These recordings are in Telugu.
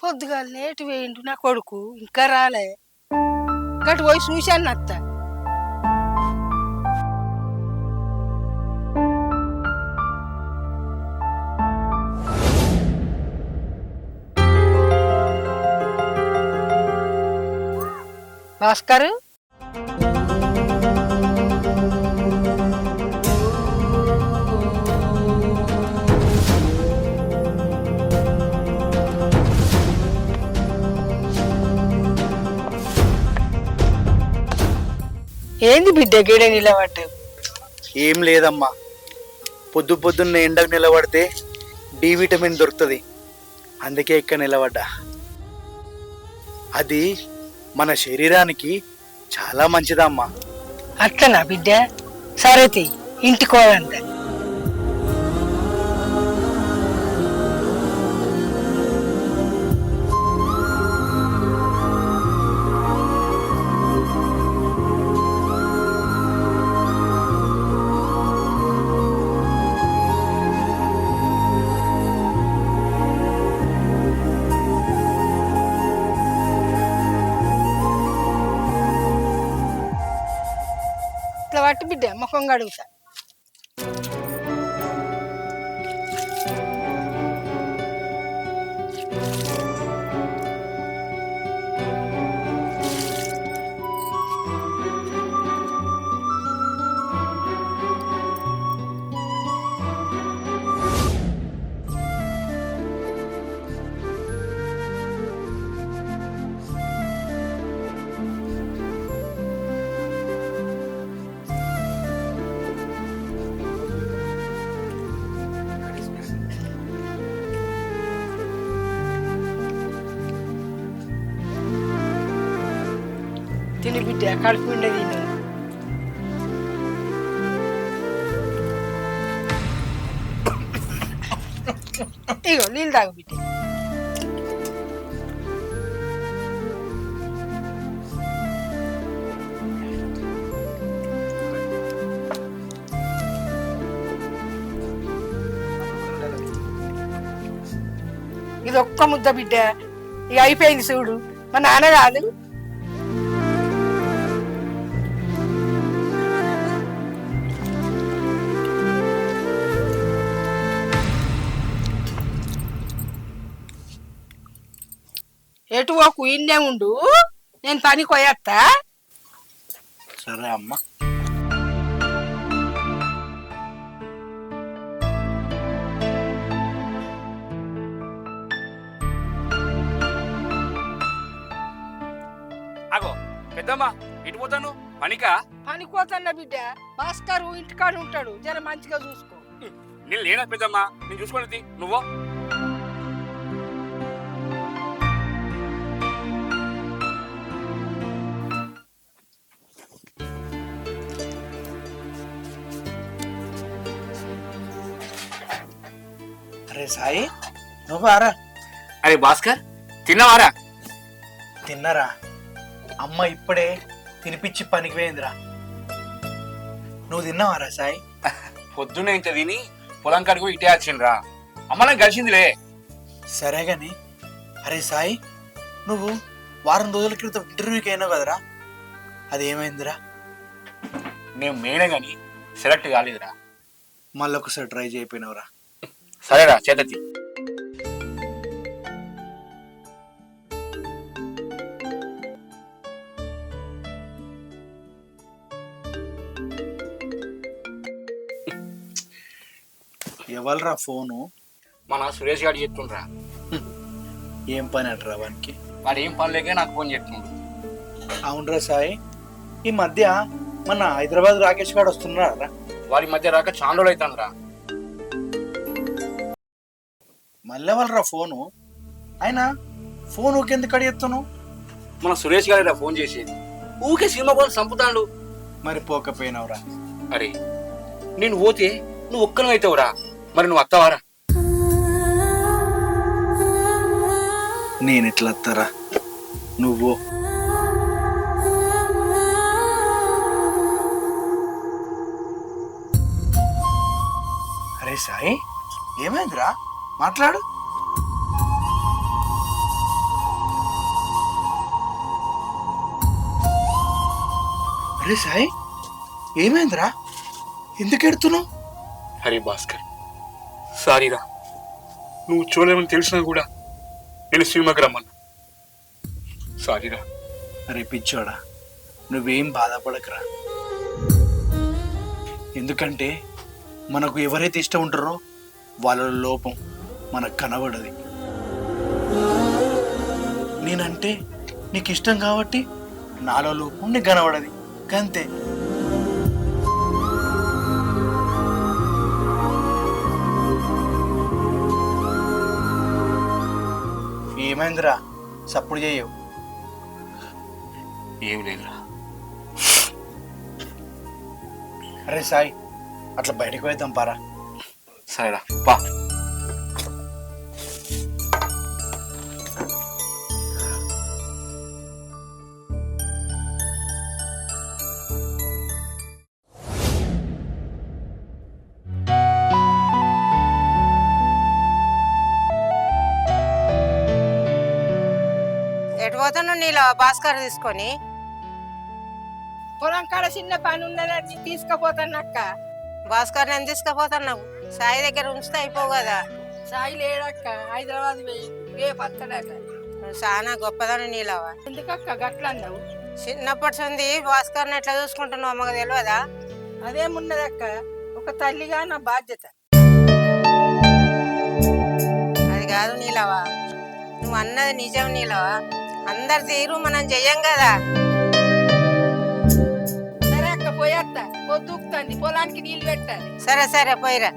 పొద్దుగా లేటు వేయండు నా కొడుకు ఇంకా రాలే. గటు పోయి చూశాను అత్త. భాస్కర్ ఏంది బిడ్డ గీడ నిలబడ్డావు? ఏం లేదమ్మా, పొద్దున్నే ఎండకు నిలబడితే డి విటమిన్ దొరుకుతుంది, అందుకే ఇక్కడ నిలబడ్డా. అది మన శరీరానికి చాలా మంచిదమ్మా. అట్లనా బిడ్డ? సరేతి ఇంటికోదంత. ఇట్లా పట్టు బిడ్డ, ముఖం కడుగుతా. తిని బిడ్డ, కడుపు నిండా తిను. ఇగో నీళ్ళు తాగు బిడ్డ. ఇది ఒక్క ముద్ద బిడ్డ, ఇక అయిపోయింది చూడు. మా నాన్న కాదు. ఎటు ఒక ఇన్నే ఉండు, నేను పని కొయ్యత్తా. సరే అమ్మా. అగో పెద్దమ్మా, ఇటు పోతాను పనికా? పనికోతన్న బిడ్డ, భాస్కర్ ఇంటికాడ ఉంటాడు, జర మంచిగా చూసుకో. నేను లేనా పెద్దమ్మా, నేను చూసుకోండి. నువ్వు అరే సాయి, నువ్వారా? అరే భాస్కర్, తిన్నావారా? తిన్నరా? అమ్మ ఇప్పుడే తినిపించి పనికి పోయిందిరా. నువ్వు తిన్నావారా సాయి? పొద్దున్నే ఇంత తిని పొలం కాడికి ఇటే వచ్చిండ్రా. అమ్మ నాకు కలిసిందిలే. సరే గాని, అరే సాయి, నువ్వు వారం రోజుల క్రితం ఇంటర్వ్యూకి అయినావు కదరా, అదేమైందిరా? నేను మేనే గాని సెలెక్ట్ కాలేదురా. మళ్ళీ ఒకసారి ట్రై చేయకపోయినావురా? సరేరా, చేతతి. ఎవరురా ఫోను? మన సురేష్ గారు చెప్తుండ్రా. ఏం పని అంటారా వానికి? వాడు ఏం పని లేక నాకు ఫోన్ చెప్తుండ్రు. అవునరా సాయి, ఈ మధ్య మన హైదరాబాద్ రాకేష్ గారు వస్తున్నారా? వారి మధ్య రాక చాలా రోజులు అవుతాండ్రా. మళ్ళీ వాళ్ళరా ఫోను? అయినా ఫోన్ ఊకెందుకు అడిగెత్తాను? మన సురేష్ గారు ఫోన్ చేసేది, ఊకే సినిమా కోసం చంపుతాడు. మరి పోకపోయినావురా? అరే నేను పోతే నువ్వు ఒక్కను అవుతావురా, మరి నువ్వు వస్తావారా? నేను ఎట్లా వస్తారా? నువ్వు అరే సాయి, ఏమైందిరా? మాట్లాడు. అరే సాయి ఏమైందిరా ఎందుకు ఎడుతున్నావు? అరే భాస్కర్, సారీరా, నువ్వు చూడలేమని తెలిసినా కూడా నేను సినిమాకి రమ్మన్నా. సారీరా. అరే పిచ్చోడా, నువ్వేం బాధపడకరా. ఎందుకంటే మనకు ఎవరైతే ఇష్టం ఉంటారో వాళ్ళ లోపం మనకు కనబడది. నేనంటే నీకు ఇష్టం కాబట్టి నాలో లోపం నీకు కనబడది, అంతే. ఏమైందిరా సప్పుడు చేయవు? ఏం లేదురా. అరే సాయి అట్లా బయటకు పోయిద్దాం పారా. సరేరా పా. ఎటు పోతున్నావు నీలో భాస్కర్ తీసుకొని? పొలం కాడ చిన్న పని ఉన్నదని తీసుకుపోతానక్క. భాస్కర్ నేను తీసుకుపోతున్నావు, సాయి దగ్గర ఉంచితే అయిపోవు కదా. సాయి లేడక్క, హైదరాబాద్ పోయి రేపు వస్తాడట. నువ్వు చాలా గొప్పదాన్ని నీలవా. ఎందుకక్క గట్ల అన్నావు? చిన్నప్పటి నుండి భాస్కర్ని ఎట్లా చూసుకుంటున్నావు అమ్మకు తెలియదా? అదేమున్నదక్క, ఒక తల్లిగా నా బాధ్యత. అది కాదు నీలవా, నువ్వు అన్నది నిజం నీలవా. అందరి తీరు మనం చెయ్యం కదా. సరే అక్క పోయేస్తా, పొద్దుకుతుంది, పొలానికి నీళ్ళు పెట్టాలి. సరే సరే పోయిరా.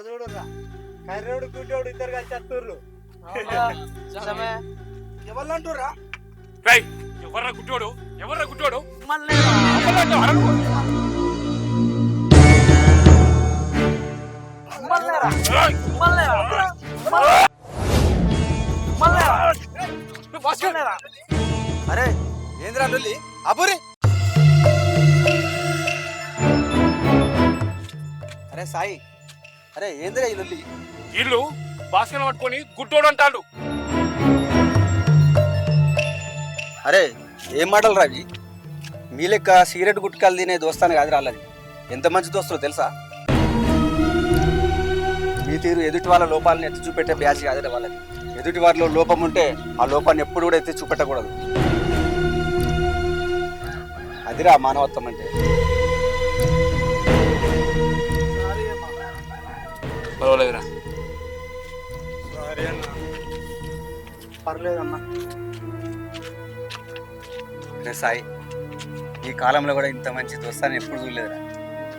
చూడరా కర్రోడు గుడ్డోడు ఇద్దరు కలిసి వస్తుర్రు. ఎవరు అంటుర్రా? ఎవర్రా గుడ్డోడు? ఎవర్రా గుడ్డోడు? అరే ఏంద్రా లొల్లి? అబురి అరే సాయి, అరే ఏంద్రా ఈ లొల్లి? వీళ్ళు భాస్కర్ పట్టుకొని గుడ్డోడు అంటాడు. అరే ఏం మాటలు రావి? మీ లెక్క సిగరెట్ గుట్కాలు తినే దోస్తాను కాదు రాళ్ళది. ఎంత మంచి దోస్తులు తెలుసా? మీ తీరు ఎదుటి వాళ్ళ లోపాలను ఎత్తి చూపెట్టే బ్యాచ్ కాదు వాళ్ళది. ఎదుటి వారిలో లోపం ఉంటే ఆ లోపాన్ని ఎప్పుడు కూడా ఎత్తి చూపెట్టకూడదు. అదిరా మానవత్వం అంటే. పర్వాలేదురా. పర్లేదమ్మా. అరే సాయి, ఈ కాలంలో కూడా ఇంత మంచి దోస్తాన్ని ఎప్పుడు చూడలేదురా.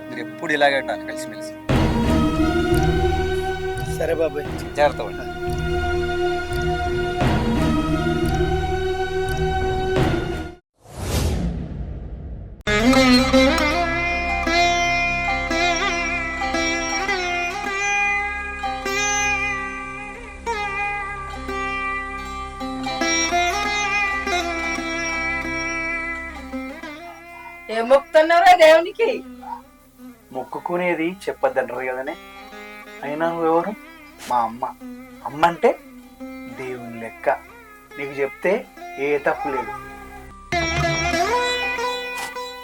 మీరు ఎప్పుడు ఇలాగే ఉంటారు కలిసిమెలిసి. సరే బాబాయ్, జాగ్రత్త పడ్డా. ఏం మొక్కుతున్నావురా దేవునికి? మొక్కుకునేది చెప్పొద్దంటారు కదనే. అయినా నువ్వెవరు? మా అమ్మ. అమ్మ అంటే దేవుని లెక్క. నీకు చెప్తే ఏ తప్పు లేదు.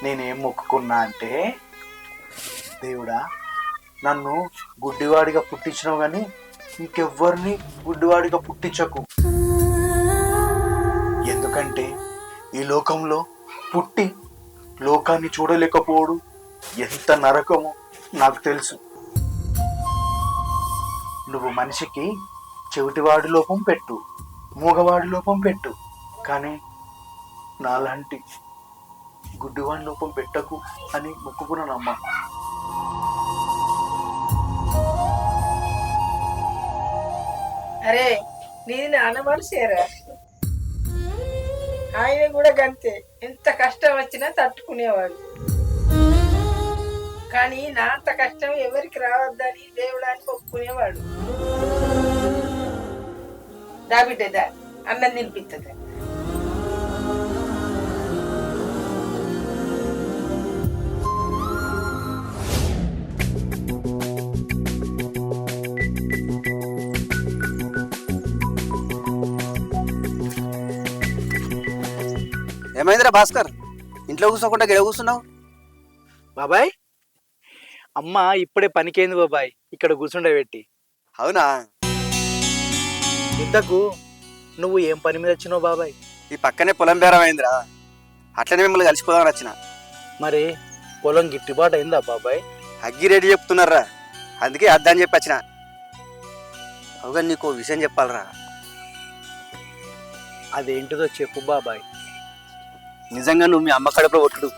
నేనేం మొక్కుకున్నా అంటే, దేవుడా నన్ను గుడ్డివాడిగా పుట్టించినావు కానీ ఇంకెవ్వరిని గుడ్డివాడిగా పుట్టించకు. ఎందుకంటే ఈ లోకంలో పుట్టి లోకాన్ని చూడలేకపోవడం ఎంత నరకమో నాకు తెలుసు. నువ్వు మనిషికి చెవిటివాడి లోపం పెట్టు, మూగవాడి లోపం పెట్టు, కానీ నాలాంటి గుడ్డివాడి లోపం పెట్టకు అని మొక్కుకున్నానమ్మా. అరే నీది నాన్న మనసేరా. ఆయన కూడా గంతే, ఎంత కష్టం వచ్చినా తట్టుకునేవాడు. కానీ నా అంత కష్టం ఎవరికి రావద్దని దేవుడానికి ఒప్పుకునేవాడు. దాబిడ్డదా అన్నం తినిపిస్తుందా. ఏమైందిరా భాస్కర్, ఇంట్లో కూర్చోకుండా గిడ కూర్చున్నావు? బాబాయ్, అమ్మ ఇప్పుడే పనికేంది బాబాయ్ ఇక్కడ కూర్చుండే పెట్టి. అవునా? ఇంతకు నువ్వు ఏం పని మీద వచ్చినావు బాబాయ్? ఈ పక్కనే పొలం బేరం అయిందిరా, అట్లనే మిమ్మల్ని కలిసిపోదామని వచ్చిన. మరి పొలం గిట్టుబాటు అయిందా బాబాయ్? అగ్గి రెడీ చెప్తున్నారా, అందుకే అద్దని చెప్పి వచ్చిన. అవుగా నీకు ఓ విషయం చెప్పాలరా. అదేంటిదో చెప్పు బాబాయ్. నిజంగా నువ్వు మీ అమ్మ కడుపులో ఒట్టుడు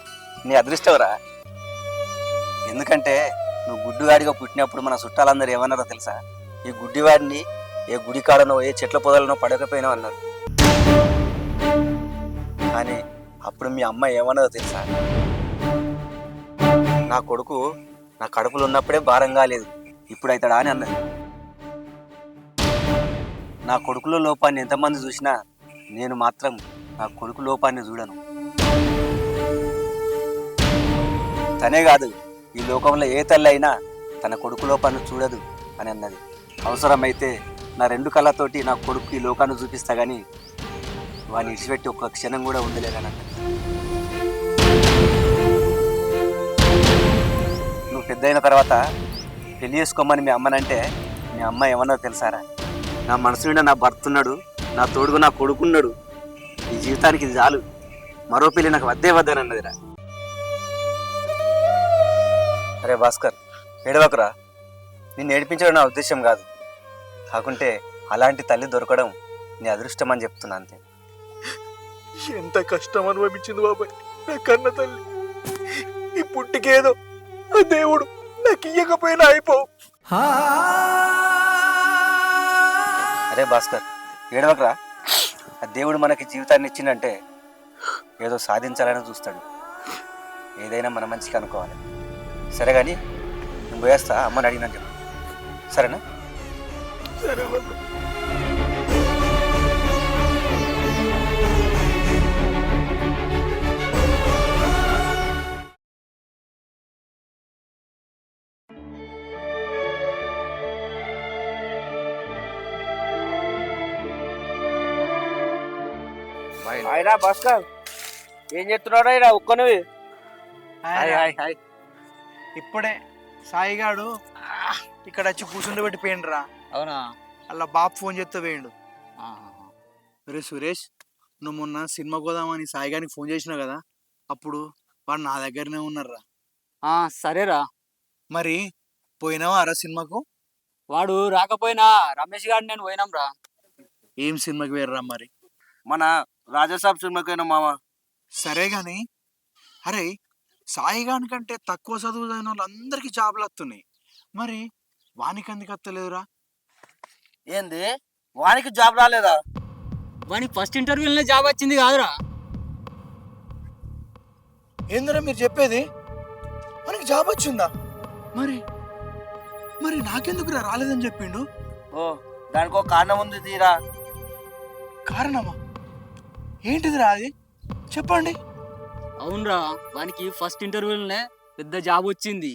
నీ అదృష్టంరా. ఎందుకంటే నువ్వు గుడ్డివాడిగా పుట్టినప్పుడు మన చుట్టాలందరూ ఏమన్నారో తెలుసా? ఈ గుడ్డివాడిని ఏ గుడి కాడనో ఏ చెట్ల పొదలనో పడకపోయినావు అన్నారు. కానీ అప్పుడు మీ అమ్మ ఏమన్నదో తెలుసా? నా కొడుకు నా కడుపులో ఉన్నప్పుడే భారంగా లేదు, ఇప్పుడు అవుతాడా అని అన్నది. నా కొడుకులో లోపాన్ని ఎంతమంది చూసినా నేను మాత్రం నా కొడుకు లోపాన్ని చూడను. తనే కాదు, ఈ లోకంలో ఏ తల్లి అయినా తన కొడుకు లోపాన్ని చూడదు అని అన్నది. అవసరమైతే నా 2 కళ్ళతోటి నా కొడుకు ఈ లోకాన్ని చూపిస్తా కానీ వాడిని ఇడిచిపెట్టి ఒక్క క్షణం కూడా ఉండలేదని అన్నది. నువ్వు పెద్ద అయిన తర్వాత పెళ్లి చేసుకోమని మీ అమ్మనంటే మీ అమ్మ ఏమన్నా తెలుసారా? నా మనసు నిండా నా భర్త ఉన్నాడు, నా తోడుగా నా కొడుకున్నాడు, ఈ జీవితానికి ఇది చాలు, మరో పెళ్లి నాకు వద్దే వద్దని అన్నదిరా. అరే భాస్కర్, ఏడవకురా. నిన్ను ఏడిపించడం నా ఉద్దేశం కాదు, కాకుంటే అలాంటి తల్లి దొరకడం నీ అదృష్టం అని చెప్తున్నా అంతే. ఎంత కష్టం అనుభవించింది బాబాయ్ నా కన్న తల్లి. ఈ పుట్టికేదో ఆ దేవుడు నాకు ఇయ్యకపోయినా అయిపోవు. అరే భాస్కర్, ఏడవకురా. ఆ దేవుడు మనకి జీవితాన్ని ఇచ్చిందంటే ఏదో సాధించాలని చూస్తాడు. ఏదైనా మన మంచిగా అనుకోవాలి. సరే కానీ నేను పోయేస్తా, అమ్మని అడిగినా చెప్పు. సరేనా? సరే బాబు. హాయ్రా భాస్కర్, ఏం చేస్తున్నావు రా ఒక్కనివి? ఇప్పుడే సాయిగాడు ఇక్కడ వచ్చి కూర్చుండి పెట్టి పోయిండ్రా. అవునా? అలా బాబు ఫోన్ చేస్తే పోయిండు. రే సురేష్, నువ్వు మొన్న సినిమా పోదామని సాయిగానికి ఫోన్ చేసినావు కదా, అప్పుడు వాడు నా దగ్గరనే ఉన్నారా. సరేరా. మరి పోయినావా అరా సినిమాకు? వాడు రాకపోయినా రమేష్ గారు నేను పోయినాం రా. ఏం సినిమాకి వేర్రా మరి? మన రాజాసాబ్ సినిమాకైనా మామ. సరే గాని, అరే సాయిగాని కంటే తక్కువ చదువు చదివిన వాళ్ళందరికీ జాబులు వస్తున్నాయి, మరి వానికి ఎందుకు వస్తలేదురా? ఏంది వానికి జాబ్ రాలేదా? వానికి ఫస్ట్ ఇంటర్వ్యూలోనే జాబ్ వచ్చింది కాదురా. ఏందిరా మీరు చెప్పేది? మనకి జాబ్ వచ్చిందా? మరి మరి నాకెందుకురా రాలేదని చెప్పిండు? ఓ, దానికి ఒక కారణం ఉంది తీరా. కారణమా? ఏంటిదిరా అది? చెప్పండి. అవునరా, వానికి ఫస్ట్ ఇంటర్వ్యూలోనే పెద్ద జాబ్ వచ్చింది.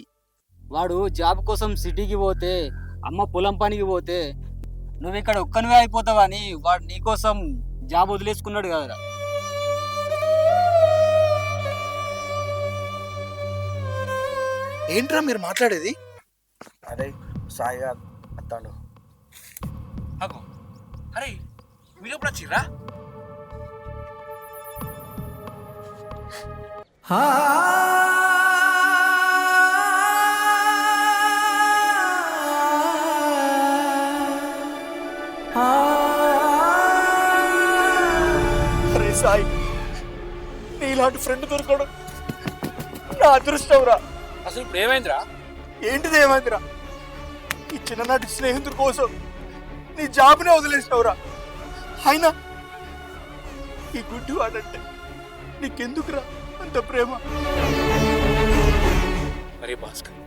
వాడు జాబ్ కోసం సిటీకి పోతే, అమ్మ పొలం పనికి పోతే, నువ్వు ఇక్కడ ఒక్కనివే అయిపోతావని వాడు నీకోసం జాబ్ వదిలేసుకున్నాడు కదరా. ఏంట్రా మీరు మాట్లాడేది? అరే సాయిగా అత్తాడు. అరే మీరు ఎప్పుడు వచ్చిర్రా? అరే సాయి, నీలాంటి ఫ్రెండ్ దొరకడం నా అదృష్టం రా. అసలు ఇప్పుడు ఏమైందిరా? ఏంటిది ఏమైందిరా? ఈ చిన్ననాటి స్నేహితుడి కోసం నీ జాబ్నే వదిలేసినవురా. అయినా ఈ గుడ్డివాడంటే నీకెందుకురా అంత ప్రేమ? అరే భాస్కర్,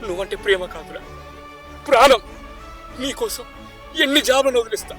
నువ్వంటే ప్రేమ కాదురా, ప్రాణం. నీకోసం ఎన్ని జాబులను వదిలిస్తా.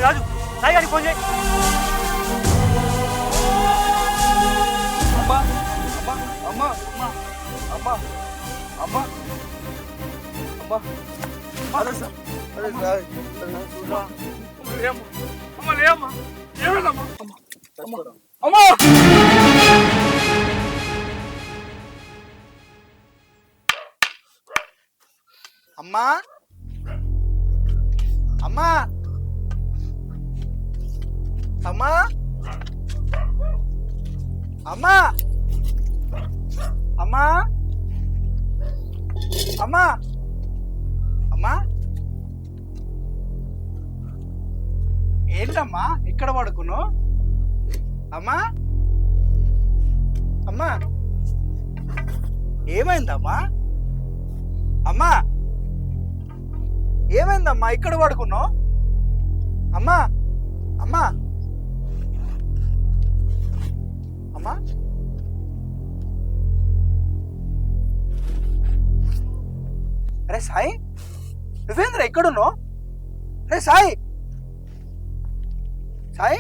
రాజు, సాయి గారికి ఫోన్ చేయి. అమ్మా అమ్మా అమ్మా అమ్మా అమ్మా అమ్మా అమ్మా అరే సార్, అరే సార్, అమ్మా అమ్మా అమ్మా అమ్మా అమ్మా అమ్మా అమ్మా అమ్మా ఏంటమ్మా ఇక్కడ పడుకున్నావు? అమ్మా అమ్మా ఏమైందమ్మా? అమ్మా ఏమైందమ్మా ఇక్కడ పడుకున్నావు? అమ్మా అమ్మా అమ్మా అరే సాయి, నువ్వేంద్ర ఎక్కడున్నావు? అరే సాయి, సాయి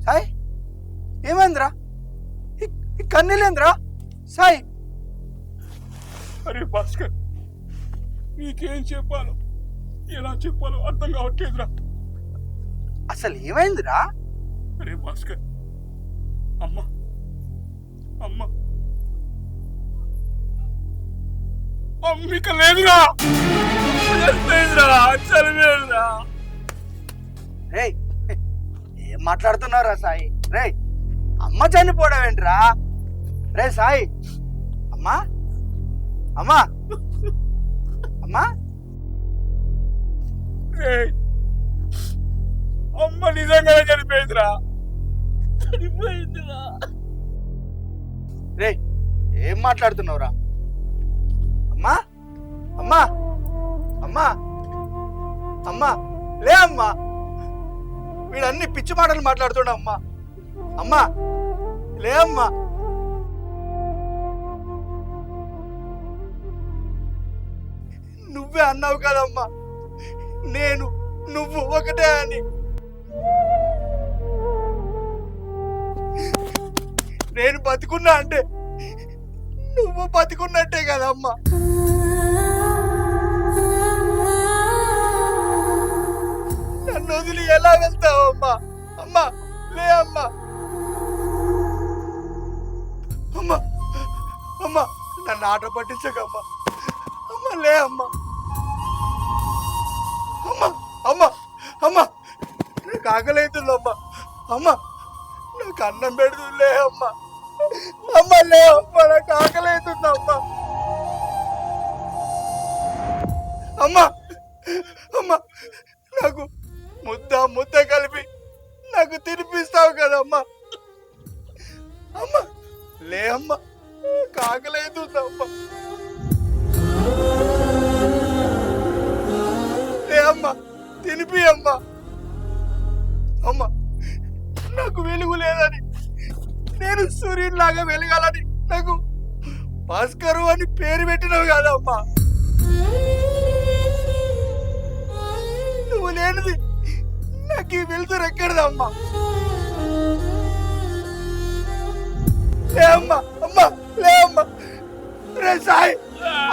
సాయి ఏమైందిరా? ఈ కన్నీలేంద్రా సాయి? అరే భాస్కర్, నీకేం చెప్పాలో ఎలా చెప్పాలో అర్థం కావట్లేదురా. అసలు ఏమైందిరా? అరే భాస్కర్, అమ్మ అమ్మ అమ్మిక లేదురా, చదివేదురా. రే ఏం మాట్లాడుతున్నారా సాయి? రే అమ్మ చనిపోవడం ఏంట్రా? రే సాయి, అమ్మా అమ్మా అమ్మా అమ్మ నిజంగానే చనిపోయిందిరా. రే ఏం మాట్లాడుతున్నావురా? అమ్మా అమ్మా అమ్మా అమ్మా లే అమ్మా, వీడన్ని పిచ్చి మాటలు మాట్లాడుతున్నా. అమ్మా అమ్మా లే అమ్మా. నువ్వే అన్నావు కదమ్మా నేను నువ్వు ఒకటే అని. నేను బతుకున్నా అంటే నువ్వు బతుకున్నట్టే కదమ్మా. నన్ను వదిలి ఎలా వెళ్తావు అమ్మా? అమ్మా లే అమ్మా. అమ్మా అమ్మా నన్ను ఆట పట్టించకమ్మా. అమ్మా లే అమ్మా. అమ్మా అమ్మా అమ్మా నాకు ఆకలైతుందమ్మా. అమ్మా నాకు అన్నం పెడుతుందిలే అమ్మా. అమ్మ లే అమ్మా, నాకు ఆకలైతుందమ్మా. అమ్మా అమ్మా నాకు ముద్ద కలిపి నాకు తినిపిస్తావు కదమ్మా. అమ్మా లే అమ్మా, నాకు ఆకలైతుందమ్మా. లే అమ్మా, తినిపి అమ్మా. అమ్మా నాకు వెలుగు లేదని, నేను సూర్యునిలాగా వెలగాలని నాకు భాస్కరు అని పేరు పెట్టినావు కదమ్మా. లేనిది నాకు ఈ వెళ్తురు ఎక్కడదమ్మా? లే అమ్మా, అమ్మా లే అమ్మా. రే సాయి,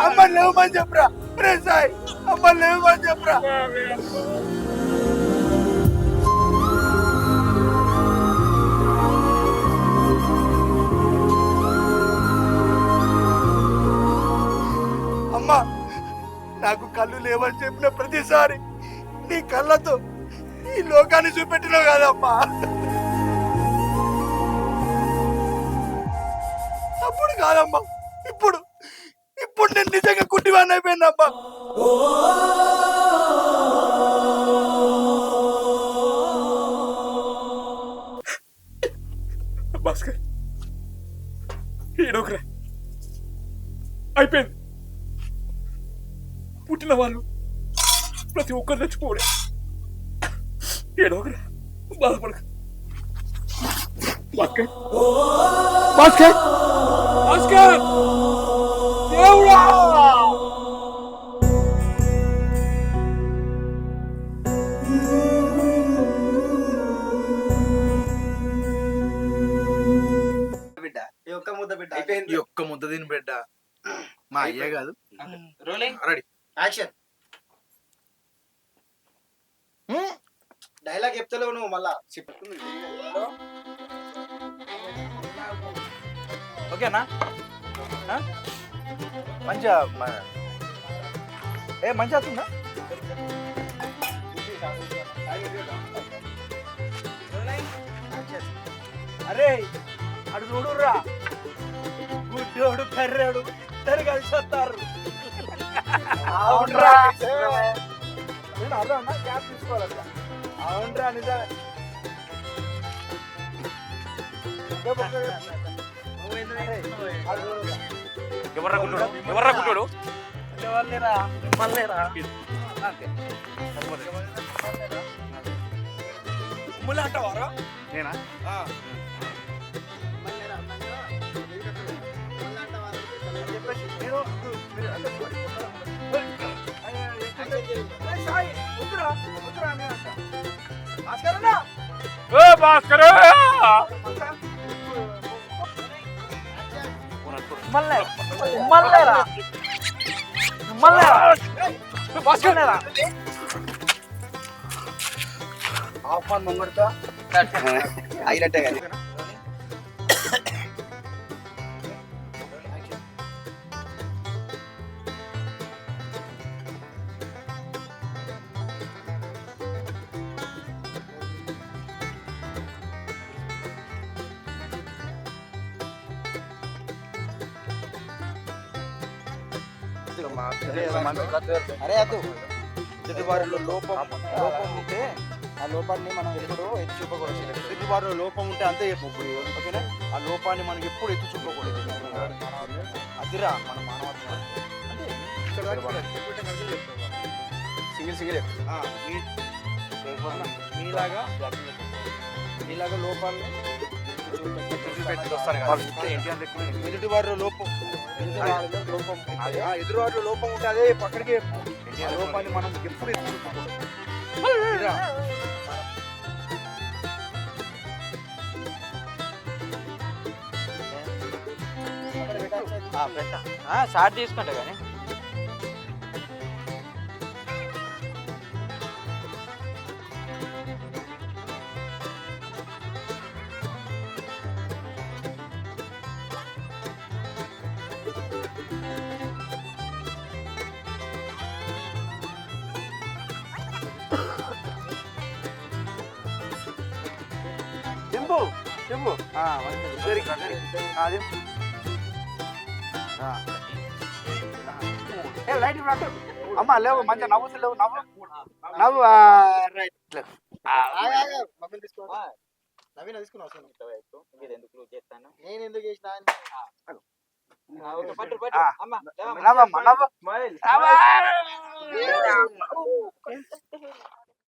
అమ్మ లేవమని చెప్పరా. రే సాయి, అమ్మ లేవమని చెప్పరా. అమ్మా, నాకు కళ్ళు లేవని చెప్పిన ప్రతిసారి నీ కళ్ళతో ఈ లోకాన్ని చూపెట్టినావు కదమ్మా. అప్పుడు కాదమ్మా, ఇప్పుడు ఇప్పుడు నేను నిజంగా కుట్టివాడిని అయిపోయిందమ్మా. భాస్కర్ ఏడోకరా, అయిపోయింది. పుట్టిన వాళ్ళు ప్రతి ఒక్కరు చచ్చిపోలే. ఏడోకరా, బాధపడక. భాస్కర్ భాస్కర్ భాస్కర్ దేవుడా! బిడ్డ ఈ ఒక్క ముద్ద బిడ్డ అయిపోయింది. ఈ ఒక్క ముద్ద తిని బిడ్డ. మా అయ్యే కాదు. Ready action. డైలాగ్ చెప్తలేవు నువ్వు మళ్ళా. ఓకేనా? మంచిగా మంచిగా అవుతుందా? అరే అడు చూడుర్రా, గుడ్డోడు కర్రాడు ఇద్దరు కలిసి వస్తారు. అవునరా, నేను అర్థమన్నా క్యాప్ తీసుకోవాలట. అవునరా, నిజమే. ఎవర్రా గుడ్డోడు? ఎవర్రా గుడ్డోడు? అంటావారా? నేనా? భాస్కర్ అయినట్టే కానీ అరే అదు ఎదుటివారిలో లోపం ఉంటే ఆ లోపాన్ని మనం ఎప్పుడు ఎత్తి చూపకూడదు. ఎదుటివారిలో లోపం ఉంటే అంతే చెప్పు. ఓకేనా? ఆ లోపాన్ని మనం ఎప్పుడు ఎత్తి చూపకూడదు. అదిరా మన మానవత్వం. సింగిల్ మీలాగా లోపాలని ఎదుటివారిలో లోపం ఎదుటివారిలో లోపం ఉంటే అదే పక్కడికి ఆ లోపాన్ని మనం ఎప్పుడు ఎత్తి చూపకూడదు. షార్ట్ తీసుకుంటా కానీ చెప్పు లైట్ అమ్మా లేవు, మంచిగా నవ్వుతలేవు. నవ్వు రైట్. నవీన తీసుకున్నావు నేను ఎందుకు చేసిన నవ్వమ్మా నవ్వు.